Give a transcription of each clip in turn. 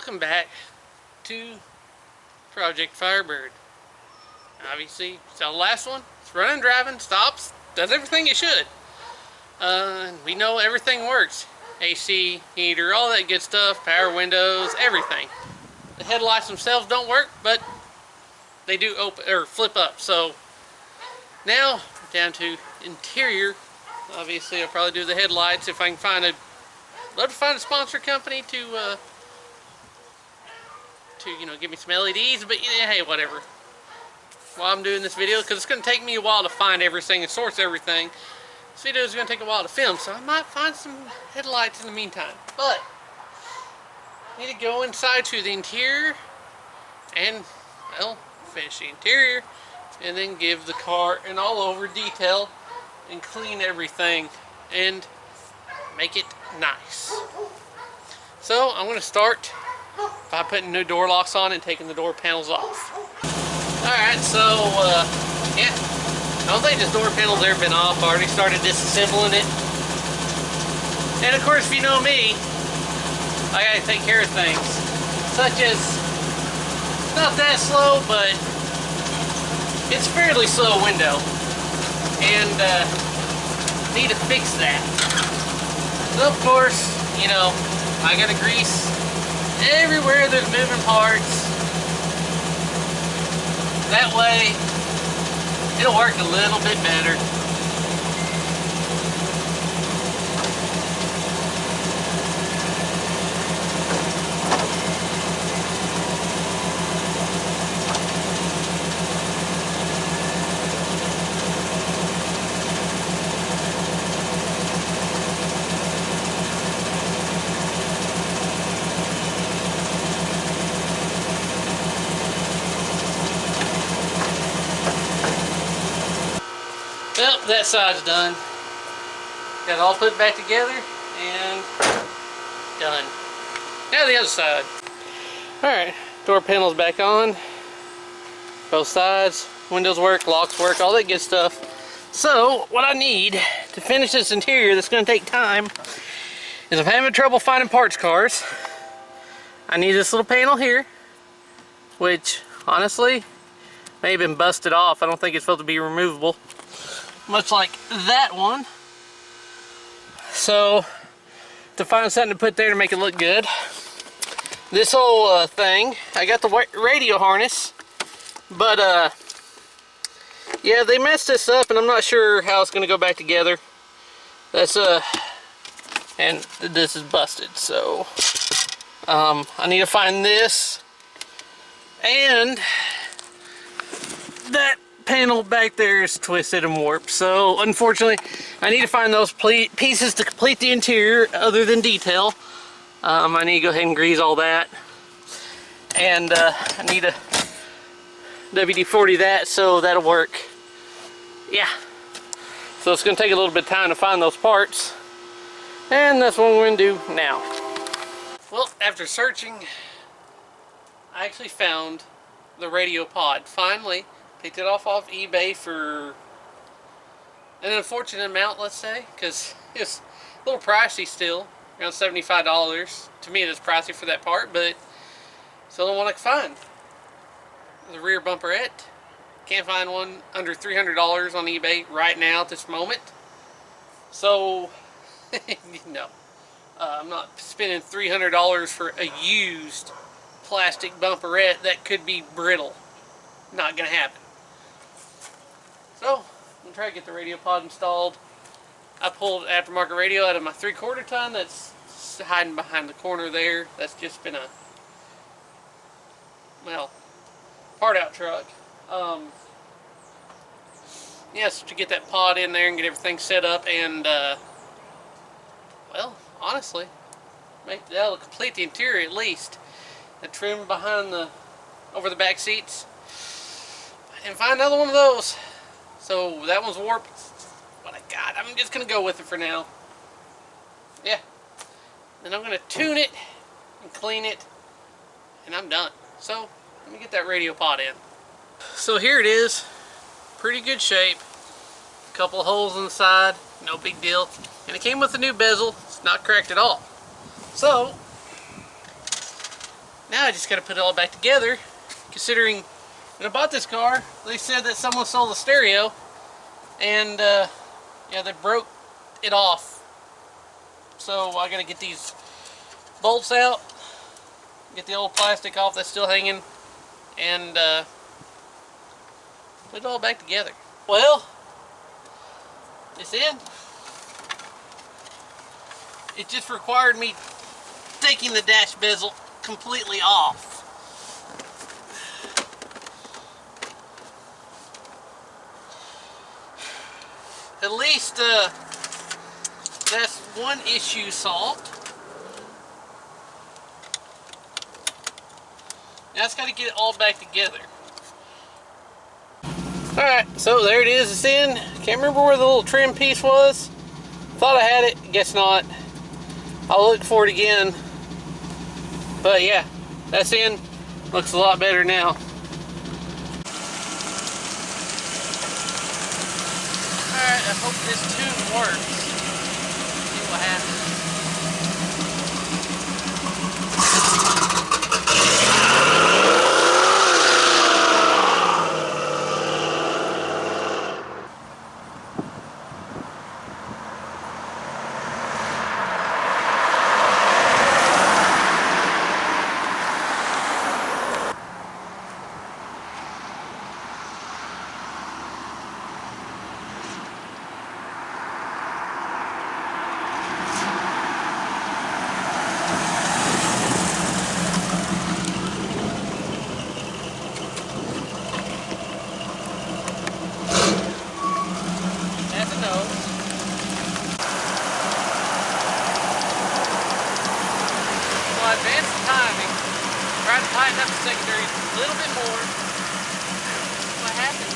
Welcome back to Project Firebird. Obviously, so the last one, it's running, driving, stops, does everything it should. We know everything works. AC, heater, all that good stuff, power windows, everything. The headlights themselves don't work, but they do open or flip up. So now down to interior. Obviously, I'll probably do the headlights if I can find a. Love to find a sponsor company to give me some LEDs, but yeah, hey, whatever. While I'm doing this video, because it's going to take me a while to find everything and source everything. This video is going to take a while to film, so I might find some headlights in the meantime. But I need to go inside to the interior and, well, finish the interior and then give the car an all-over detail and clean everything and make it nice. So I'm going to start by putting new door locks on and taking the door panels off. Alright, so yeah, I don't think this door panel's ever been off. I already started disassembling it. And of course, if you know me, I gotta take care of things. Such as, not that slow, but it's a fairly slow window. And need to fix that. So of course, I gotta grease everywhere there's moving parts. That way, it'll work a little bit better. Well, that side's done. Got it all put back together and done. Now the other side. Alright, door panel's back on. Both sides, windows work, locks work, all that good stuff. So, what I need to finish this interior that's going to take time is I'm having trouble finding parts cars. I need this little panel here, which honestly may have been busted off. I don't think it's supposed to be removable. Much like that one. So, to find something to put there to make it look good. This whole thing, I got the radio harness, but yeah, they messed this up and I'm not sure how it's going to go back together. That's and this is busted, so I need to find this and that panel back there is twisted and warped, so unfortunately I need to find those pieces to complete the interior other than detail. I need to go ahead and grease all that, and I need to WD-40 that, so that'll work. Yeah, so it's going to take a little bit of time to find those parts, and that's what we're going to do now. Well, after searching, I actually found the radio pod. Finally picked it off eBay for an unfortunate amount, let's say, because it's a little pricey still, around $75. To me, that's pricey for that part, but still the one I can find. The rear bumperette. Can't find one under $300 on eBay right now at this moment. So, no. I'm not spending $300 for a used plastic bumperette that could be brittle. Not gonna happen. So, I'm going to try to get the radio pod installed. I pulled aftermarket radio out of my 3/4 ton that's hiding behind the corner there. That's just been a, well, part out truck. Yes, to get that pod in there and get everything set up and, well, honestly, that'll complete the interior at least. The trim behind over the back seats. I didn't find another one of those. So that one's warped. What I got, I'm just going to go with it for now. Yeah. Then I'm going to tune it and clean it. And I'm done. So, let me get that radio pod in. So here it is. Pretty good shape. A couple of holes on the side. No big deal. And it came with a new bezel. It's not cracked at all. So, Now I just got to put it all back together, considering when I bought this car, they said that someone sold the stereo, and yeah, they broke it off. So I got to get these bolts out, get the old plastic off that's still hanging, and put it all back together. Well, it's in. It just required me taking the dash bezel completely off. At least that's one issue solved. Now it's got to get it all back together. Alright, so there it is, it's in. Can't remember where the little trim piece was. Thought I had it, guess not. I'll look for it again. But yeah, that's in. Looks a lot better now. Alright, I hope this tune works. See what happens. Advance the timing, try to tighten up the secondary a little bit more. What happens?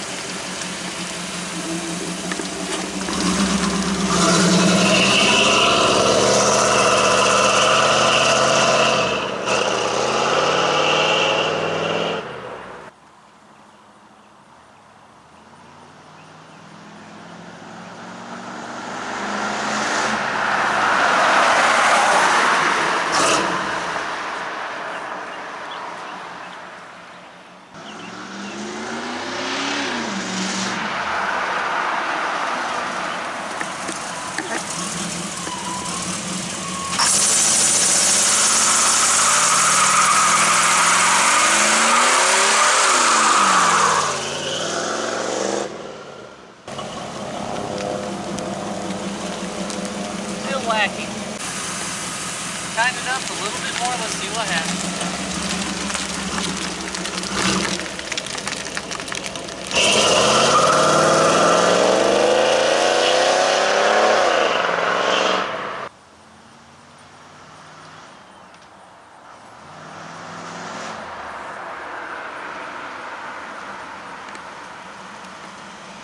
Lacking. Tighten it up a little bit more, let's see what happens.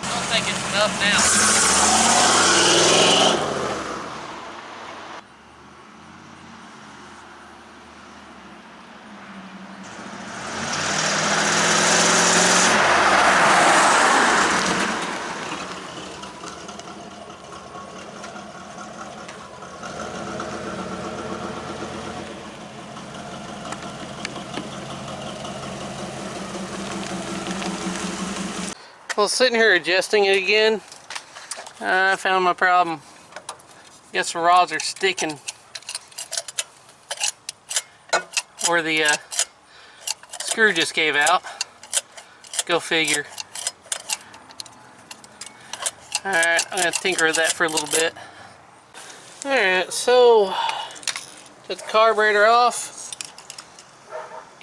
I don't think it's enough now. Well, sitting here adjusting it again, I found my problem. Guess the rods are sticking where the screw just gave out. Go figure. Alright, I'm going to tinker with that for a little bit. Alright, so took the carburetor off,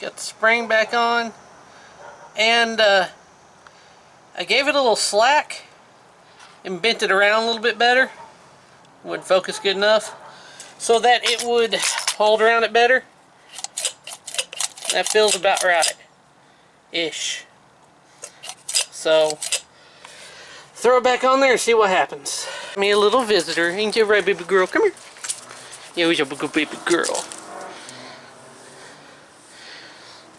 got the spring back on, and I gave it a little slack and bent it around a little bit better. Wouldn't focus good enough so that it would hold around it better. That feels about right ish. So throw it back on there and see what happens. Me a little visitor. Ain't you right, baby girl? Come here. Yeah, who's your good baby girl?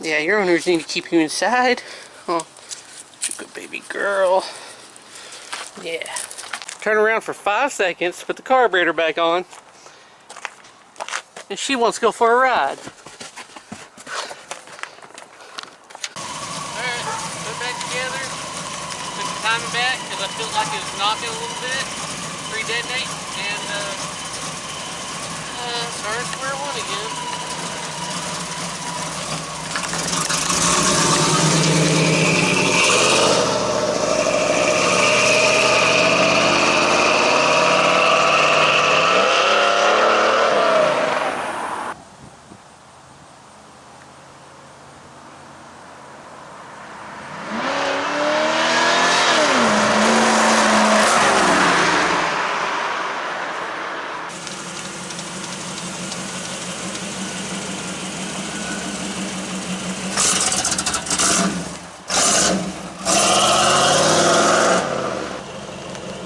Yeah, your owners need to keep you inside. Oh, good baby girl. Yeah. Turn around for 5 seconds, put the carburetor back on, and she wants to go for a ride. felt like it was knocking a little bit, pre-detonate, and started square one again.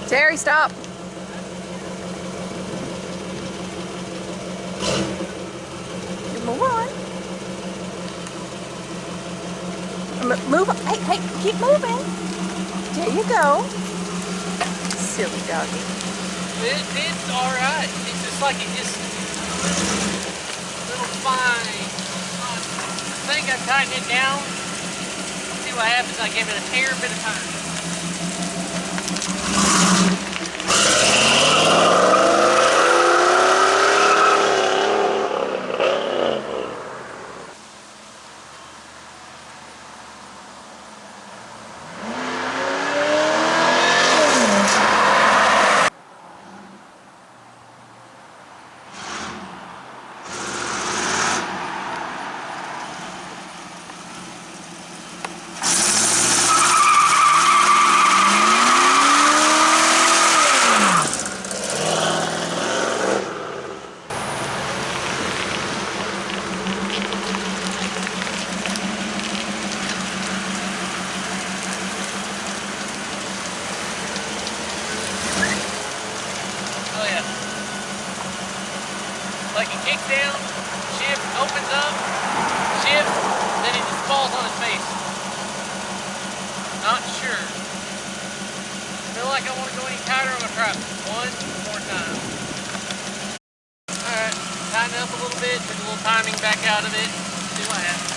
Terry, stop. Move on. Move on. Hey, keep moving. There you go. Silly doggy. It's alright. It's just like it just little fine. I think I tightened it down. See what happens. I give it a hair bit of time. Like it kicks down, shift, opens up, shift, then it just falls on his face. Not sure. Feel like I want to go any tighter. I'm going to try it one more time. Alright, tighten up a little bit, took a little timing back out of it, see what happens.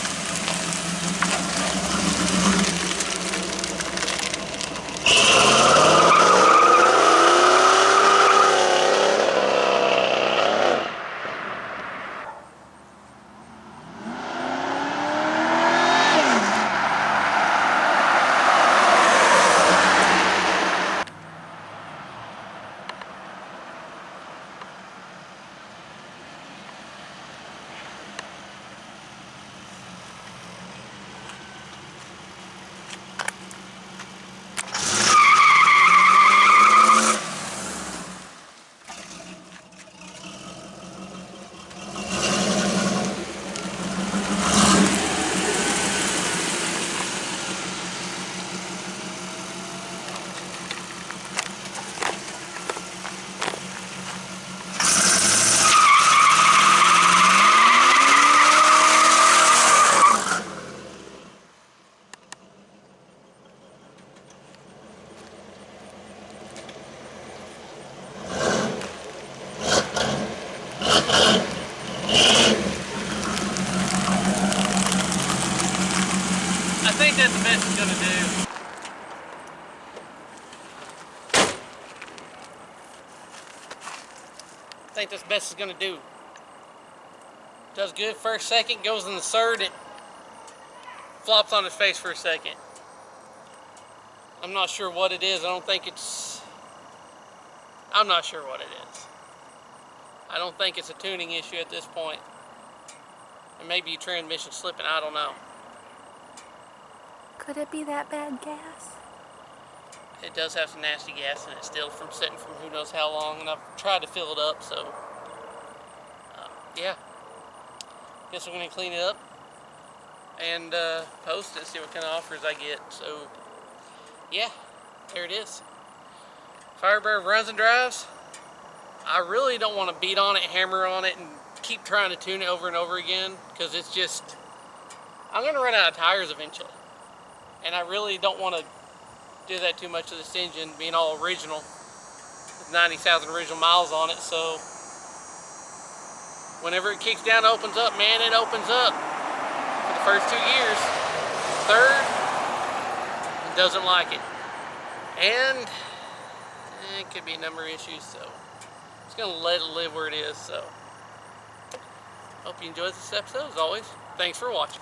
I think that's the best it's gonna do. I think that's the best it's gonna do. Does good first second, goes in the third, it flops on his face for a second. I'm not sure what it is. I'm not sure what it is. I don't think it's a tuning issue at this point. And maybe your transmission slipping, I don't know. Could it be that bad gas? It does have some nasty gas in it still from sitting from who knows how long, and I've tried to fill it up, so yeah. Guess I'm going to clean it up and post it, see what kind of offers I get. So yeah, there it is. Firebird runs and drives. I really don't want to beat on it, hammer on it, and keep trying to tune it over and over again, because it's just, I'm going to run out of tires eventually. And I really don't want to do that too much to this engine, being all original, with 90,000 original miles on it. So whenever it kicks down, opens up, man, it opens up for the first 2 years. Third, it doesn't like it. And it could be a number of issues, so just gonna let it live where it is. So hope you enjoyed this episode. As always, thanks for watching.